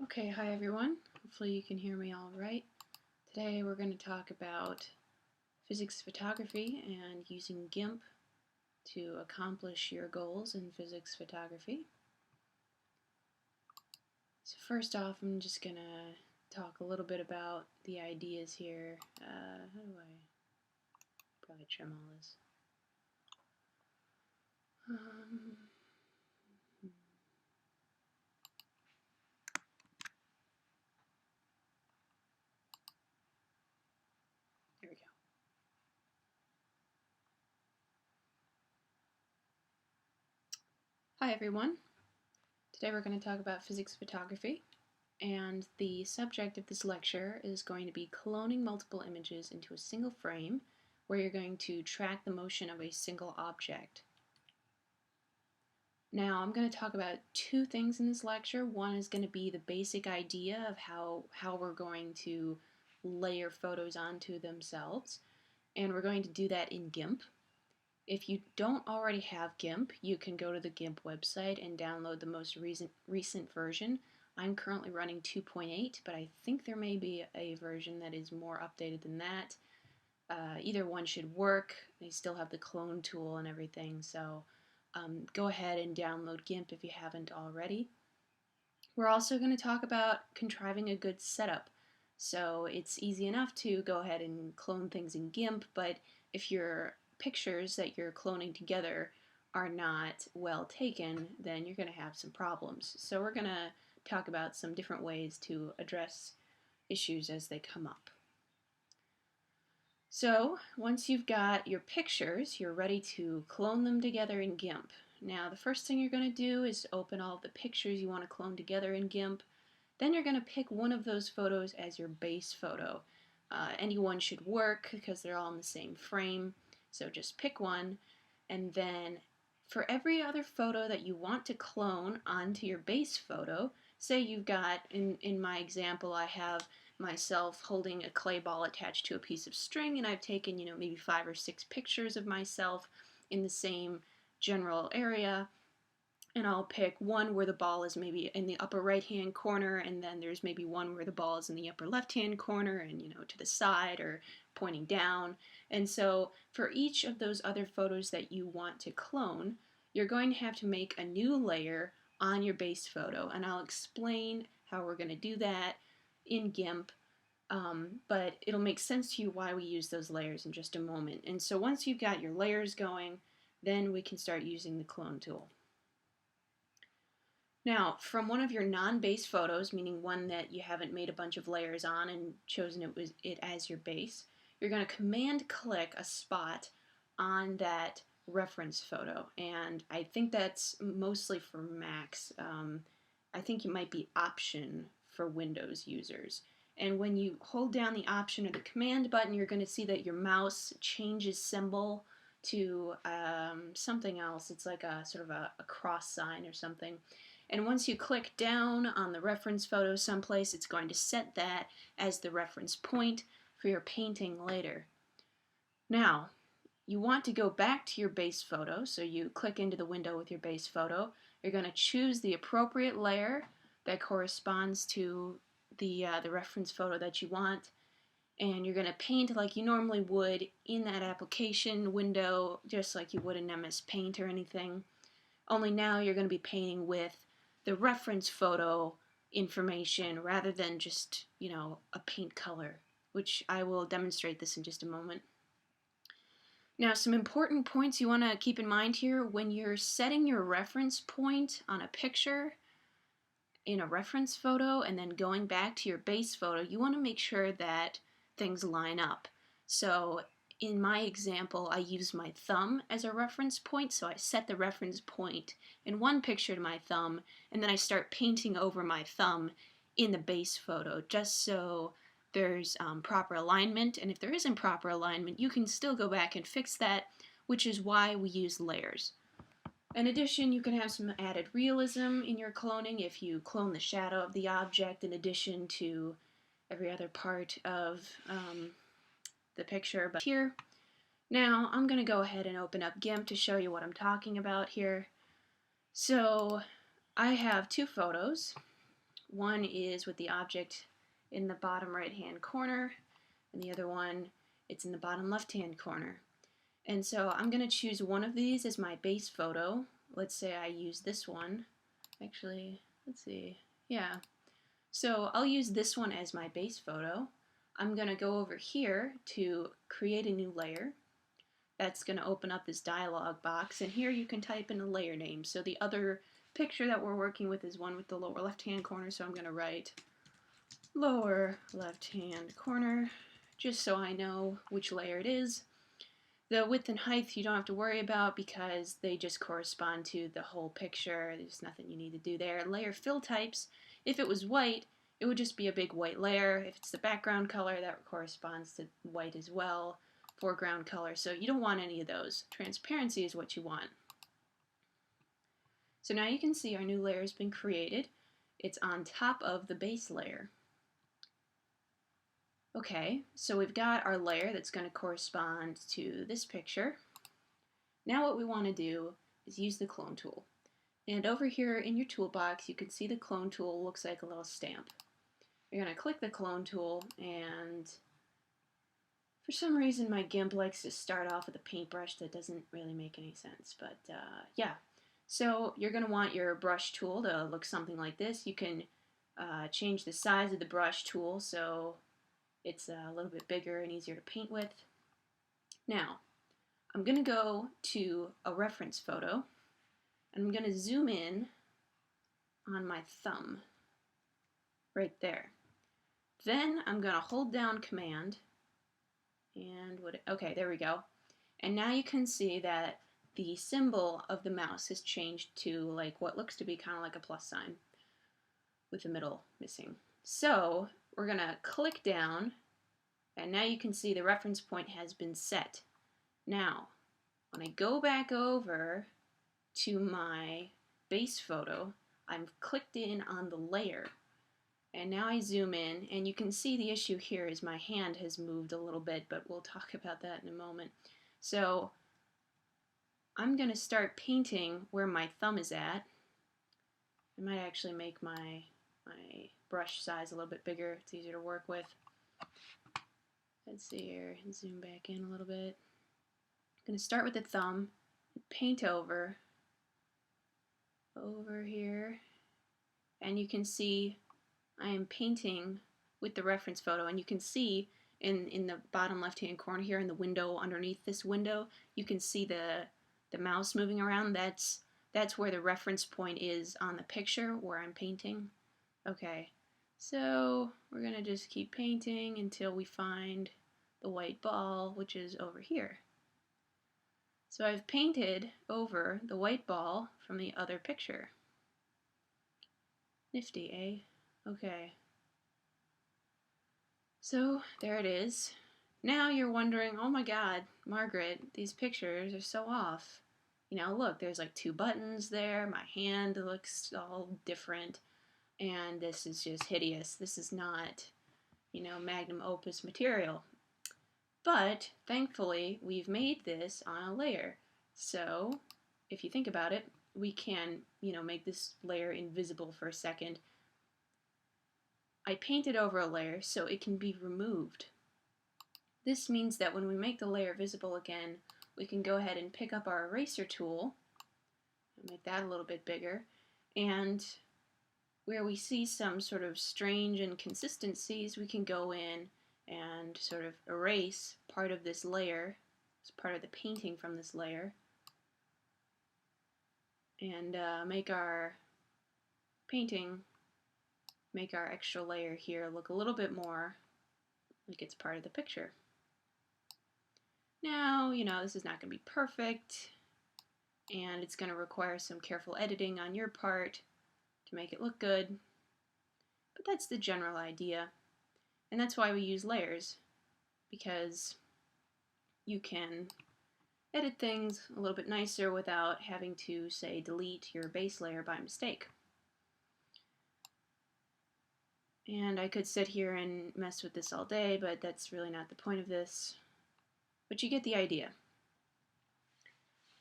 Okay, hi everyone. Hopefully you can hear me all right. Today we're going to talk about physics photography and using GIMP to accomplish your goals in physics photography. So first off, I'm just going to talk a little bit about the ideas here. How do I probably trim all this? There we go. Hi everyone. Today we're going to talk about physics photography, and the subject of this lecture is going to be cloning multiple images into a single frame where you're going to track the motion of a single object. Now I'm going to talk about two things in this lecture. One is going to be the basic idea of how we're going to layer photos onto themselves, and we're going to do that in GIMP. If you don't already have GIMP, you can go to the GIMP website and download the most recent version. I'm currently running 2.8, but I think there may be a version that is more updated than that. Either one should work. They still have the clone tool and everything, so go ahead and download GIMP if you haven't already. We're also going to talk about contriving a good setup. So it's easy enough to go ahead and clone things in GIMP, but if your pictures that you're cloning together are not well taken, then you're going to have some problems. So we're going to talk about some different ways to address issues as they come up. So once you've got your pictures, you're ready to clone them together in GIMP. Now the first thing you're going to do is open all of the pictures you want to clone together in GIMP. Then you're going to pick one of those photos as your base photo. Any one should work because they're all in the same frame. So just pick one, and then for every other photo that you want to clone onto your base photo, say you've got, in my example, I have myself holding a clay ball attached to a piece of string, and I've taken, maybe 5 or 6 pictures of myself in the same general area. And I'll pick one where the ball is maybe in the upper right-hand corner, and then there's maybe one where the ball is in the upper left-hand corner and, to the side or pointing down. And so for each of those other photos that you want to clone, you're going to have to make a new layer on your base photo. And I'll explain how we're going to do that in GIMP, but it'll make sense to you why we use those layers in just a moment. And so once you've got your layers going, then we can start using the clone tool. Now, from one of your non-base photos, meaning one that you haven't made a bunch of layers on and chosen it as your base, you're going to command-click a spot on that reference photo. And I think that's mostly for Macs. I think it might be Option for Windows users. And when you hold down the Option or the Command button, you're going to see that your mouse changes symbol to something else. It's like a sort of a cross sign or something. And once you click down on the reference photo someplace, it's going to set that as the reference point for your painting later. Now, you want to go back to your base photo, so you click into the window with your base photo. You're going to choose the appropriate layer that corresponds to the reference photo that you want, and you're going to paint like you normally would in that application window, just like you would in MS Paint or anything. Only now you're going to be painting with the reference photo information rather than just, a paint color, which I will demonstrate this in just a moment. Now, some important points you want to keep in mind here: when you're setting your reference point on a picture in a reference photo and then going back to your base photo, you want to make sure that things line up. So in my example, I use my thumb as a reference point, so I set the reference point in one picture to my thumb, and then I start painting over my thumb in the base photo, just so there's proper alignment. And if there isn't proper alignment, you can still go back and fix that, which is why we use layers. In addition, you can have some added realism in your cloning if you clone the shadow of the object in addition to every other part of the picture. But here, now I'm going to go ahead and open up GIMP to show you what I'm talking about here. So I have 2 photos. One is with the object in the bottom right hand corner, and the other one, it's in the bottom left hand corner. And so I'm going to choose one of these as my base photo. Let's say I use this one. Actually, let's see. Yeah. So I'll use this one as my base photo. I'm going to go over here to create a new layer. That's going to open up this dialog box, and here you can type in a layer name. So the other picture that we're working with is one with the lower left hand corner, so I'm going to write lower left hand corner just so I know which layer it is. The width and height you don't have to worry about because they just correspond to the whole picture. There's nothing you need to do there. Layer fill types, if it was white, it would just be a big white layer. If it's the background color, that corresponds to white as well. Foreground color, so you don't want any of those. Transparency is what you want. So now you can see our new layer has been created. It's on top of the base layer. Okay, so we've got our layer that's going to correspond to this picture. Now what we want to do is use the clone tool. And over here in your toolbox, you can see the clone tool looks like a little stamp. You're going to click the clone tool, and for some reason my GIMP likes to start off with a paintbrush. That doesn't really make any sense, but yeah. So you're going to want your brush tool to look something like this. You can change the size of the brush tool so it's a little bit bigger and easier to paint with. Now, I'm going to go to a reference photo, and I'm going to zoom in on my thumb right there. Then I'm going to hold down Command, and okay, there we go. And now you can see that the symbol of the mouse has changed to like what looks to be kind of like a plus sign with the middle missing. So we're going to click down, and now you can see the reference point has been set. Now, when I go back over to my base photo, I'm clicked in on the layer, and now I zoom in, and you can see the issue here is my hand has moved a little bit, but we'll talk about that in a moment. So I'm going to start painting where my thumb is at. I might actually make my brush size a little bit bigger. It's easier to work with. Let's see here, zoom back in a little bit. I'm going to start with the thumb, paint over here, and you can see I am painting with the reference photo, and you can see in the bottom left hand corner here in the window underneath this window, you can see the mouse moving around. That's where the reference point is on the picture where I'm painting. Okay, so we're gonna just keep painting until we find the white ball, which is over here. So I've painted over the white ball from the other picture. Nifty, eh? Okay. So there it is. Now you're wondering, oh my god, Margaret, these pictures are so off. You know, look, there's like 2 buttons there, my hand looks all different, and this is just hideous. This is not, you know, magnum opus material. But thankfully, we've made this on a layer. So if you think about it, we can, you know, make this layer invisible for a second. I painted over a layer so it can be removed. This means that when we make the layer visible again, we can go ahead and pick up our eraser tool and make that a little bit bigger, and where we see some sort of strange inconsistencies, we can go in and sort of erase part of this layer, as part of the painting from this layer, and make our painting, make our extra layer here look a little bit more like it's part of the picture. Now, you know, this is not going to be perfect, and it's going to require some careful editing on your part to make it look good, but that's the general idea. And that's why we use layers, because you can edit things a little bit nicer without having to, say, delete your base layer by mistake. And I could sit here and mess with this all day, but that's really not the point of this. But you get the idea.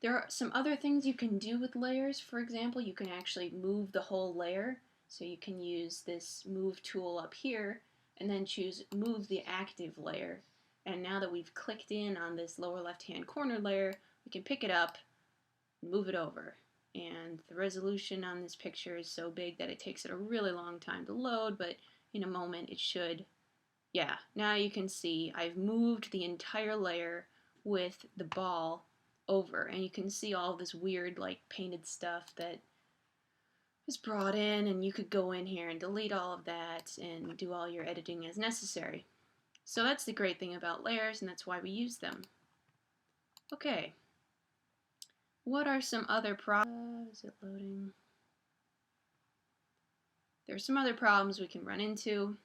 There are some other things you can do with layers. For example, you can actually move the whole layer. So you can use this move tool up here and then choose move the active layer. And now that we've clicked in on this lower left hand corner layer, we can pick it up and move it over. And the resolution on this picture is so big that it takes it a really long time to load, but in a moment it should. Yeah, now you can see I've moved the entire layer with the ball over, and you can see all this weird like painted stuff that is brought in, and you could go in here and delete all of that and do all your editing as necessary. So that's the great thing about layers, and that's why we use them. Okay, what are some other problems? Is it loading? There's some other problems we can run into.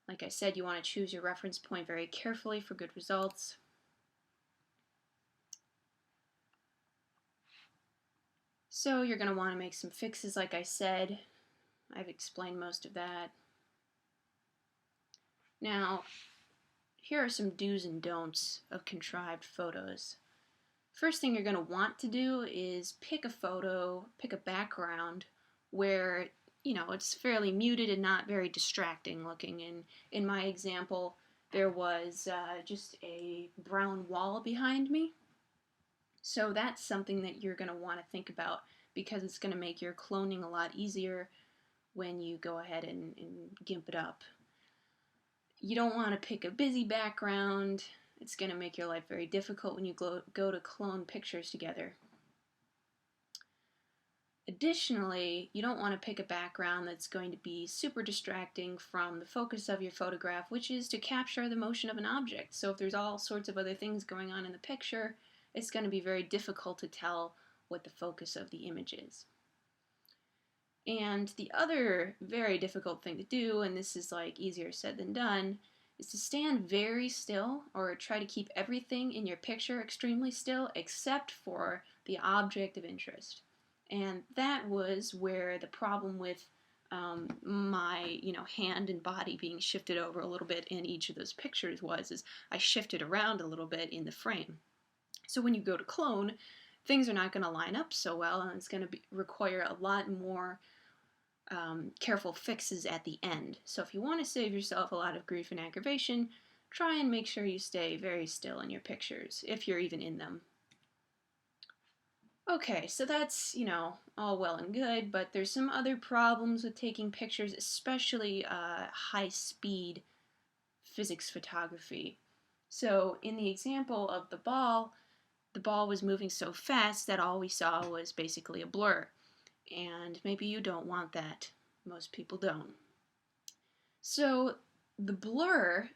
Like I said, you want to choose your reference point very carefully for good results. So you're going to want to make some fixes, like I said. I've explained most of that. Now, here are some do's and don'ts of contrived photos. First thing you're going to want to do is pick a photo, pick a background where, it's fairly muted and not very distracting looking. And in my example, there was just a brown wall behind me. So that's something that you're going to want to think about, because it's going to make your cloning a lot easier when you go ahead and GIMP it up. You don't want to pick a busy background. It's going to make your life very difficult when you go to clone pictures together. Additionally, you don't want to pick a background that's going to be super distracting from the focus of your photograph, which is to capture the motion of an object. So if there's all sorts of other things going on in the picture, it's going to be very difficult to tell what the focus of the image is. And the other very difficult thing to do, and this is like easier said than done, is to stand very still or try to keep everything in your picture extremely still except for the object of interest. And that was where the problem with my hand and body being shifted over a little bit in each of those pictures is I shifted around a little bit in the frame. So when you go to clone, things are not going to line up so well, and it's going to require a lot more careful fixes at the end. So if you want to save yourself a lot of grief and aggravation, try and make sure you stay very still in your pictures, if you're even in them. Okay, so that's, all well and good, but there's some other problems with taking pictures, especially high-speed physics photography. So in the example of the ball was moving so fast that all we saw was basically a blur. And maybe you don't want that. Most people don't. So the blur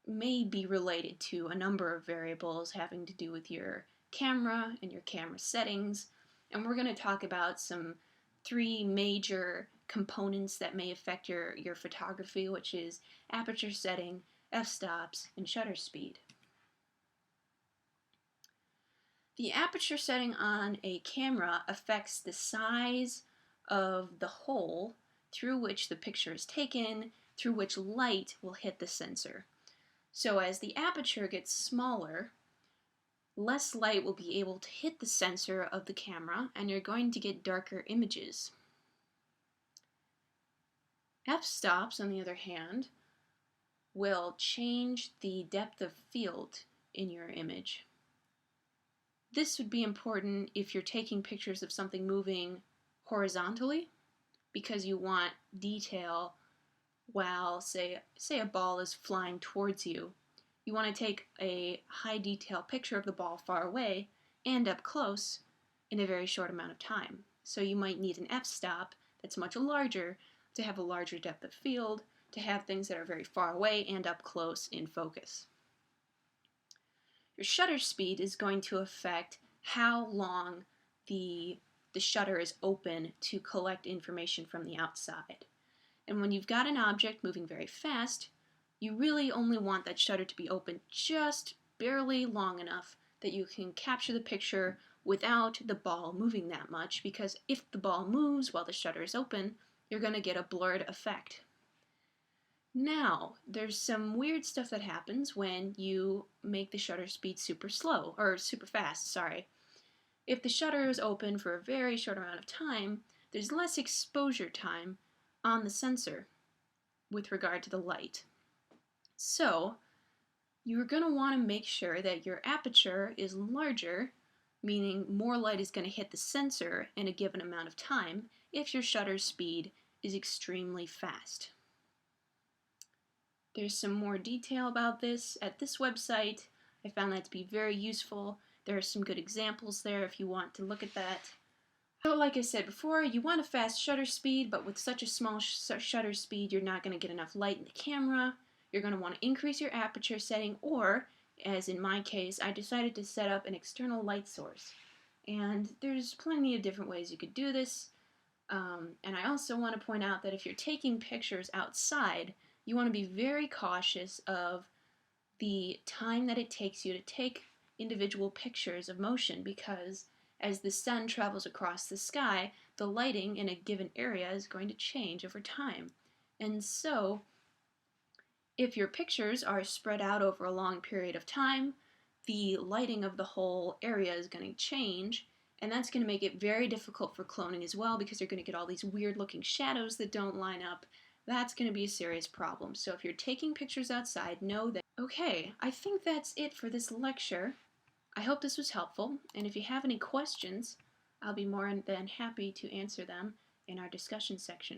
may be related to a number of variables having to do with your camera and your camera settings, and we're going to talk about some 3 major components that may affect your photography, which is aperture setting, f-stops, and shutter speed. The aperture setting on a camera affects the size of the hole through which the picture is taken, through which light will hit the sensor. So as the aperture gets smaller, less light will be able to hit the sensor of the camera, and you're going to get darker images. F-stops, on the other hand, will change the depth of field in your image. This would be important if you're taking pictures of something moving horizontally, because you want detail while, say a ball is flying towards you. You want to take a high detail picture of the ball far away and up close in a very short amount of time. So you might need an f-stop that's much larger to have a larger depth of field, to have things that are very far away and up close in focus. Your shutter speed is going to affect how long the shutter is open to collect information from the outside. And when you've got an object moving very fast, you really only want that shutter to be open just barely long enough that you can capture the picture without the ball moving that much, because if the ball moves while the shutter is open, you're going to get a blurred effect. Now, there's some weird stuff that happens when you make the shutter speed super fast. If the shutter is open for a very short amount of time, there's less exposure time on the sensor with regard to the light. So you're going to want to make sure that your aperture is larger, meaning more light is going to hit the sensor in a given amount of time if your shutter speed is extremely fast. There's some more detail about this at this website. I found that to be very useful. There are some good examples there if you want to look at that. So like I said before, you want a fast shutter speed, but with such a small shutter speed, you're not going to get enough light in the camera. You're going to want to increase your aperture setting, or, as in my case, I decided to set up an external light source. And there's plenty of different ways you could do this. And I also want to point out that if you're taking pictures outside, you want to be very cautious of the time that it takes you to take individual pictures of motion, because as the sun travels across the sky, the lighting in a given area is going to change over time. And so, if your pictures are spread out over a long period of time, the lighting of the whole area is going to change, and that's going to make it very difficult for cloning as well, because you're going to get all these weird looking shadows that don't line up. That's going to be a serious problem. So if you're taking pictures outside, know that. Okay, I think that's it for this lecture. I hope this was helpful, and if you have any questions, I'll be more than happy to answer them in our discussion section.